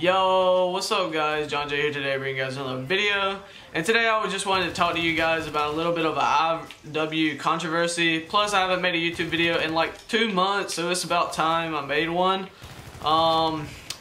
Yo, what's up guys? John J here today bringing you guys another video. And today I just wanted to talk to you guys about a little bit of a IW controversy. Plus I haven't made a YouTube video in like 2 months, so it's about time I made one.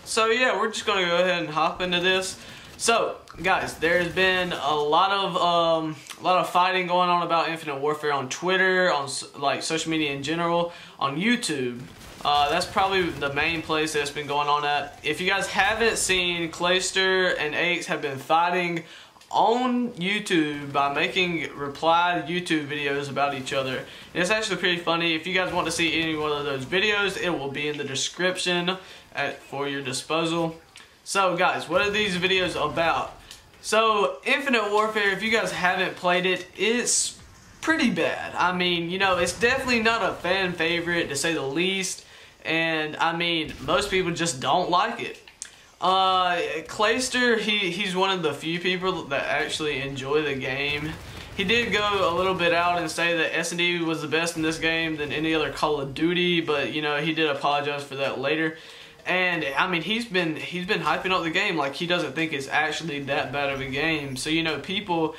So yeah, we're just gonna go ahead and hop into this. So guys, there's been a lot of fighting going on about Infinite Warfare on Twitter, on like social media in general, on YouTube. That's probably the main place that's been going on at. If you guys haven't seen, Clayster and Aches have been fighting on YouTube by making reply YouTube videos about each other. And it's actually pretty funny. If you guys want to see any one of those videos, it will be in the description for your disposal. So guys, what are these videos about? So Infinite Warfare, if you guys haven't played it, it's pretty bad. I mean, you know, it's definitely not a fan favorite to say the least. And I mean, most people just don't like it. Clayster, he's one of the few people that actually enjoy the game. He did go a little bit out and say that S&D was the best in this game than any other Call of Duty, but you know, he did apologize for that later. And I mean, he's been hyping up the game like he doesn't think it's actually that bad of a game. So you know, people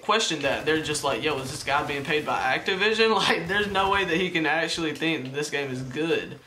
question that. They're just like, yo, is this guy being paid by Activision? Like, there's no way that he can actually think that this game is good.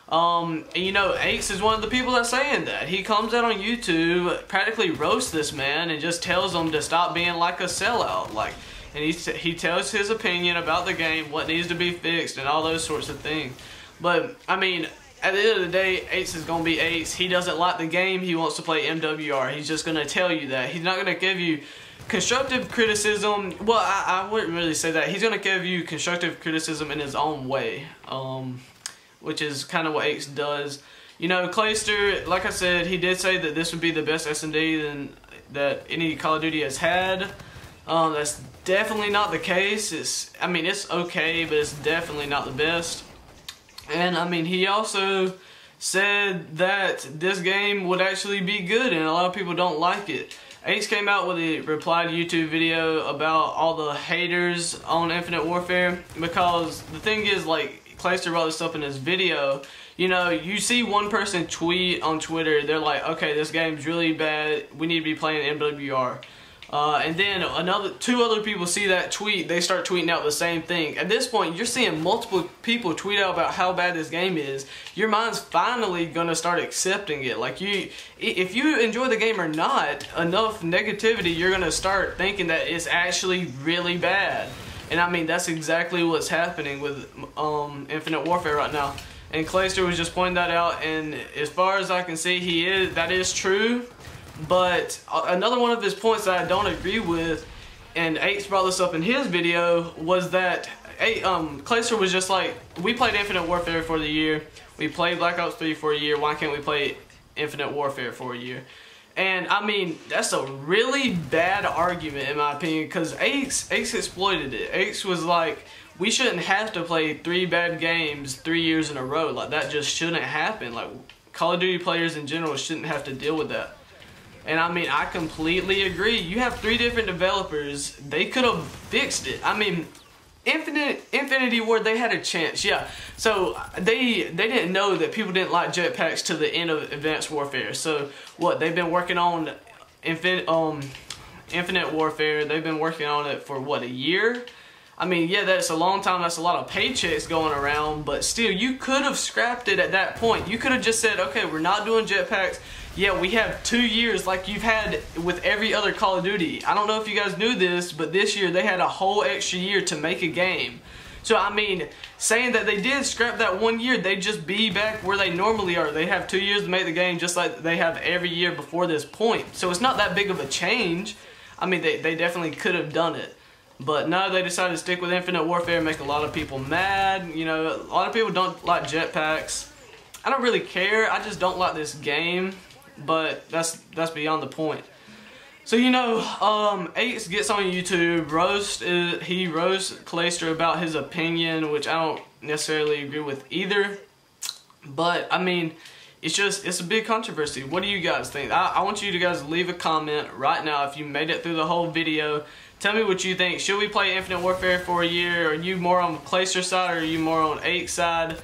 And you know, Aches is one of the people that's saying that. He comes out on YouTube, practically roasts this man, and just tells him to stop being like a sellout. Like, and he tells his opinion about the game, what needs to be fixed, and all those sorts of things. But I mean, at the end of the day, Aches is going to be Aches. He doesn't like the game. He wants to play MWR. He's just going to tell you that. He's not going to give you constructive criticism. Well, I wouldn't really say that. He's going to give you constructive criticism in his own way, which is kind of what Aches does. You know, Clayster, like I said, he did say that this would be the best S&D that any Call of Duty has had. That's definitely not the case. I mean, it's okay, but it's definitely not the best. And I mean, he also said that this game would actually be good and a lot of people don't like it. Ace came out with a reply to YouTube video about all the haters on Infinite Warfare, because the thing is, like, Clayster brought this up in his video. You know, you see one person tweet on Twitter, they're like, okay, this game's really bad, we need to be playing MWR. And then two other people see that tweet, they start tweeting out the same thing. At this point, you're seeing multiple people tweet out about how bad this game is. Your mind's finally gonna start accepting it. Like, if you enjoy the game or not, enough negativity, you're gonna start thinking that it's actually really bad. And I mean, that's exactly what's happening with Infinite Warfare right now. And Clayster was just pointing that out, and as far as I can see, that is true. But another one of his points that I don't agree with, and Aches brought this up in his video, was that Clayster was just like, we played Infinite Warfare for the year, we played Black Ops 3 for a year, why can't we play Infinite Warfare for a year? And I mean, that's a really bad argument in my opinion, because Aches exploited it. Aches was like, we shouldn't have to play 3 bad games 3 years in a row. Like, that just shouldn't happen. Like, Call of Duty players in general shouldn't have to deal with that. And I mean, I completely agree. You have 3 different developers. They could have fixed it. I mean, Infinity Ward, they had a chance, yeah. So they didn't know that people didn't like jetpacks to the end of Advanced Warfare. So what, they've been working on Infinite Warfare. They've been working on it for what, a year? I mean, yeah, that's a long time. That's a lot of paychecks going around. But still, you could have scrapped it at that point. You could have just said, okay, we're not doing jetpacks. Yeah, we have 2 years like you've had with every other Call of Duty. I don't know if you guys knew this, but this year they had a whole extra year to make a game. So, I mean, saying that they did scrap that 1 year, they'd just be back where they normally are. They have 2 years to make the game just like they have every year before this point. So it's not that big of a change. I mean, they definitely could have done it. But no, they decided to stick with Infinite Warfare and make a lot of people mad. You know, a lot of people don't like jetpacks. I don't really care. I just don't like this game. But that's beyond the point. So, you know, Aches gets on YouTube, he roasts Clayster about his opinion, which I don't necessarily agree with either. But I mean, it's a big controversy. What do you guys think? I want you to guys leave a comment right now if you made it through the whole video. Tell me what you think. Should we play Infinite Warfare for a year? Are you more on Clayster's side, or are you more on Aches' side?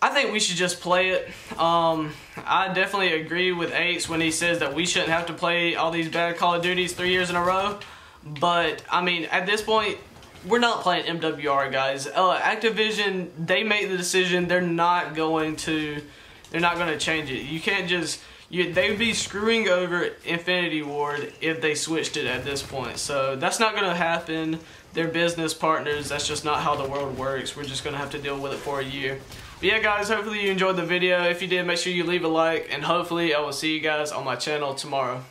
I think we should just play it. I definitely agree with Ace when he says that we shouldn't have to play all these bad Call of Duties 3 years in a row. But, I mean, at this point, we're not playing MWR, guys. Activision, they make the decision. They're not going to change it. You can't just... they would be screwing over Infinity Ward if they switched it at this point. So that's not going to happen. They're business partners. That's just not how the world works. We're just going to have to deal with it for a year. But yeah, guys, hopefully you enjoyed the video. If you did, make sure you leave a like. And hopefully I will see you guys on my channel tomorrow.